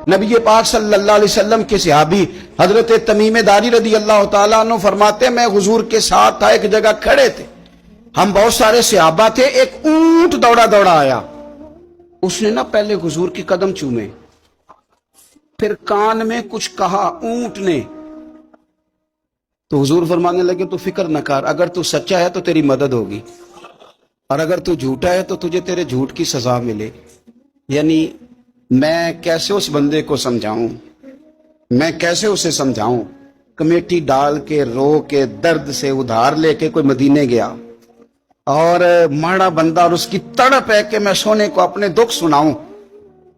نبی پاک صلی اللہ علیہ وسلم کے صحابی حضرت تمیم داری رضی اللہ تعالیٰ عنہ فرماتے ہیں میں حضور کے ساتھ تھا، ایک جگہ کھڑے تھے، ہم بہت سارے صحابہ تھے، ایک اونٹ دوڑا دوڑا آیا، اس نے نا پہلے حضور کی قدم چومے، پھر کان میں کچھ کہا اونٹ نے، تو حضور فرمانے لگے تو فکر نہ کر، اگر تو سچا ہے تو تیری مدد ہوگی، اور اگر تو جھوٹا ہے تو تجھے تیرے جھوٹ کی سزا ملے۔ یعنی میں کیسے اس بندے کو سمجھاؤں، میں کیسے اسے سمجھاؤں، کمیٹی ڈال کے رو کے درد سے ادھار لے کے کوئی مدینے گیا، اور ماڑا بندہ، اور اس کی تڑپ ہے کہ میں سونے کو اپنے دکھ سناؤں،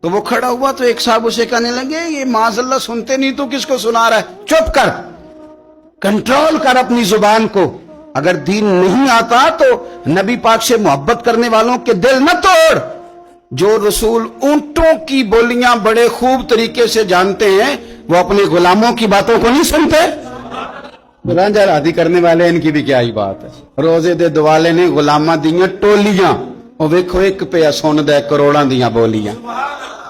تو وہ کھڑا ہوا تو ایک صاحب اسے کہنے لگے یہ معاذ اللہ سنتے نہیں تو کس کو سنا رہا ہے، چپ کر، کنٹرول کر اپنی زبان کو، اگر دین نہیں آتا تو نبی پاک سے محبت کرنے والوں کے دل نہ توڑ۔ جو رسول اونٹوں کی بولیاں بڑے خوب طریقے سے جانتے ہیں وہ اپنے غلاموں کی باتوں کو نہیں سنتے۔ رانجھا رادی کرنے والے ان کی بھی کیا ہی بات ہے، روزے دے دوالے نے غلاماں دیاں ٹولیاں، وہ ویکھو ایک پہ سن دے کروڑاں دیاں بولیاں۔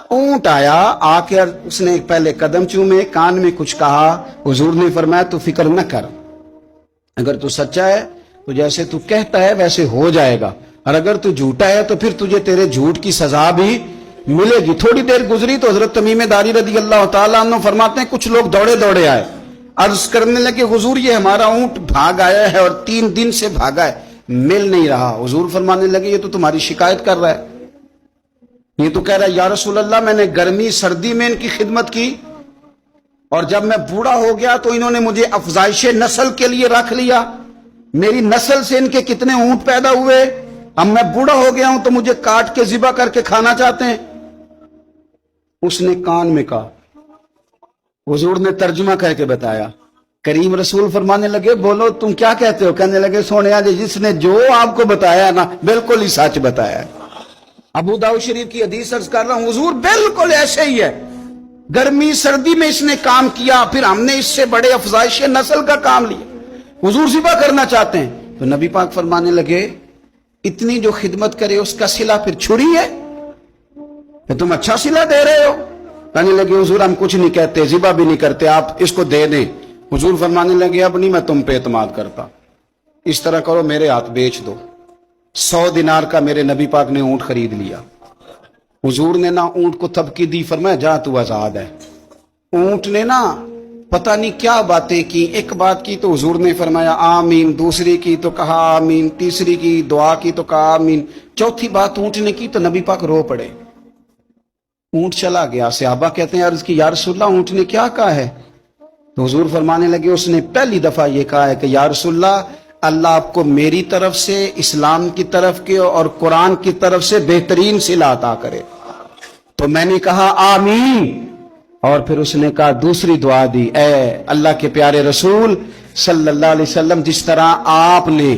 اونٹ آیا، آ کے اس نے پہلے قدم چومے، کان میں کچھ کہا، حضور نے فرمایا تو فکر نہ کر، اگر تو سچا ہے تو جیسے تو کہتا ہے ویسے ہو جائے گا، اور اگر تو جھوٹا ہے تو پھر تجھے تیرے جھوٹ کی سزا بھی ملے گی۔ تھوڑی دیر گزری تو حضرت تمیم داری رضی اللہ تعالیٰ عنہ فرماتے ہیں کچھ لوگ دوڑے دوڑے آئے، عرض کرنے لگے حضور یہ ہمارا اونٹ بھاگ آیا ہے اور 3 دن سے بھاگا ہے، مل نہیں رہا۔ حضور فرمانے لگے یہ تو تمہاری شکایت کر رہا ہے، یہ تو کہہ رہا ہے یا رسول اللہ میں نے گرمی سردی میں ان کی خدمت کی، اور جب میں بوڑھا ہو گیا تو انہوں نے مجھے افزائش نسل کے لیے رکھ لیا، میری نسل سے ان کے کتنے اونٹ پیدا ہوئے، اب میں بوڑھا ہو گیا ہوں تو مجھے کاٹ کے ذبح کر کے کھانا چاہتے ہیں۔ اس نے کان میں کہا، حضور نے ترجمہ کر کے بتایا، کریم رسول فرمانے لگے بولو تم کیا کہتے ہو؟ کہنے لگے سونیا جی جس نے جو آپ کو بتایا نا بالکل ہی سچ بتایا ہے۔ ابو داؤد شریف کی حدیث عرض کر رہا ہوں، حضور بالکل ایسے ہی ہے، گرمی سردی میں اس نے کام کیا، پھر ہم نے اس سے بڑے افزائش نسل کا کام لیا، حضور ذبح کرنا چاہتے ہیں۔ تو نبی پاک فرمانے لگے اتنی جو خدمت کرے اس کا صلہ پھر چھری ہے، کہ تم اچھا صلہ دے رہے ہو؟ کہنے لگے حضور ہم کچھ نہیں کہتے، ذبح بھی نہیں کرتے، آپ اس کو دے دیں۔ حضور فرمانے لگے اب نہیں میں تم پہ اعتماد کرتا، اس طرح کرو میرے ہاتھ بیچ دو۔ 100 دینار کا میرے نبی پاک نے اونٹ خرید لیا۔ حضور نے نا اونٹ کو تھپکی دی، فرمایا جا تو آزاد ہے۔ اونٹ نے نا پتہ نہیں کیا باتیں کی، ایک بات کی تو حضور نے فرمایا آمین، دوسری کی تو کہا آمین، تیسری کی دعا کی تو کہا آمین، چوتھی بات اونٹ نے کی تو نبی پاک رو پڑے۔ اونٹ چلا گیا، صحابہ کہتے ہیں عرض کی یا رسول اللہ اونٹ نے کیا کہا ہے؟ تو حضور فرمانے لگے اس نے پہلی دفعہ یہ کہا ہے کہ یا رسول اللہ اللہ آپ کو میری طرف سے، اسلام کی طرف کے اور قرآن کی طرف سے بہترین صلہ عطا کرے۔ تو میں نے کہا آمین، اور پھر اس نے کہا دوسری دعا دی، اے اللہ کے پیارے رسول صلی اللہ علیہ وسلم جس طرح آپ نے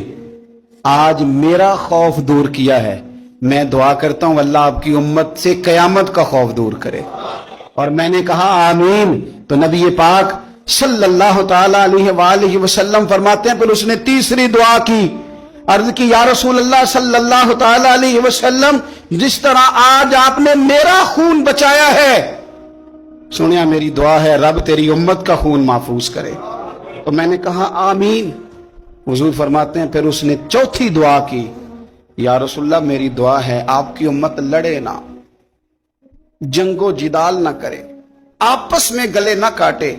آج میرا خوف دور کیا ہے، میں دعا کرتا ہوں اللہ آپ کی امت سے قیامت کا خوف دور کرے۔ اور میں نے کہا آمین، تو نبی پاک صلی اللہ تعالی علیہ وآلہ وسلم فرماتے ہیں پھر اس نے تیسری دعا کی، عرض کی یا رسول اللہ صلی اللہ تعالی علیہ وسلم جس طرح آج آپ نے میرا خون بچایا ہے، سنیا میری دعا ہے رب تیری امت کا خون محفوظ کرے۔ تو میں نے کہا آمین۔ حضور فرماتے ہیں پھر اس نے چوتھی دعا کی، یا رسول اللہ میری دعا ہے آپ کی امت لڑے نہ، جنگ و جدال نہ کرے، آپس میں گلے نہ کاٹے۔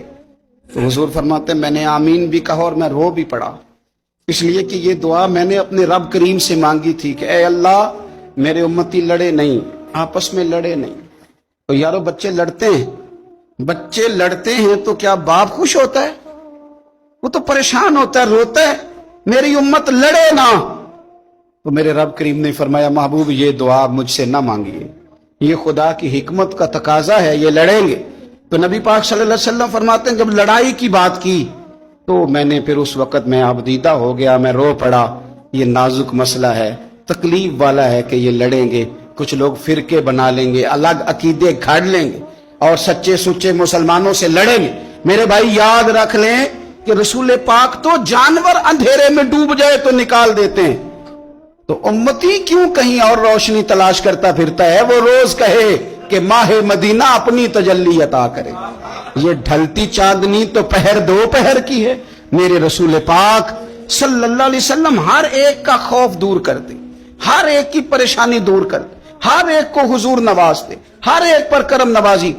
تو حضور فرماتے ہیں میں نے آمین بھی کہا اور میں رو بھی پڑا، اس لیے کہ یہ دعا میں نے اپنے رب کریم سے مانگی تھی کہ اے اللہ میرے امتی لڑے نہیں، آپس میں لڑے نہیں۔ تو یارو بچے لڑتے ہیں، بچے لڑتے ہیں تو کیا باپ خوش ہوتا ہے؟ وہ تو پریشان ہوتا ہے، روتا ہے، میری امت لڑے نہ۔ تو میرے رب کریم نے فرمایا محبوب یہ دعا مجھ سے نہ مانگیے، یہ خدا کی حکمت کا تقاضا ہے، یہ لڑیں گے۔ تو نبی پاک صلی اللہ علیہ وسلم فرماتے ہیں جب لڑائی کی بات کی تو میں نے پھر اس وقت میں آبدیدہ ہو گیا، میں رو پڑا، یہ نازک مسئلہ ہے، تکلیف والا ہے کہ یہ لڑیں گے، کچھ لوگ فرقے بنا لیں گے، الگ عقیدے گھاڑ لیں گے اور سچے سچے مسلمانوں سے لڑیں گے۔ میرے بھائی یاد رکھ لیں کہ رسول پاک تو جانور اندھیرے میں ڈوب جائے تو نکال دیتے ہیں، تو امتی کیوں کہیں اور روشنی تلاش کرتا پھرتا ہے؟ وہ روز کہے کہ ماہ مدینہ اپنی تجلی عطا کرے. یہ ڈھلتی چاندنی تو پہر دو پہر کی ہے. میرے رسول پاک صلی اللہ علیہ وسلم ہر ایک کا خوف دور کرتے, ہر ایک کی پریشانی دور کرتے, ہر ایک کو حضور نوازتے, ہر ایک پر کرم نوازی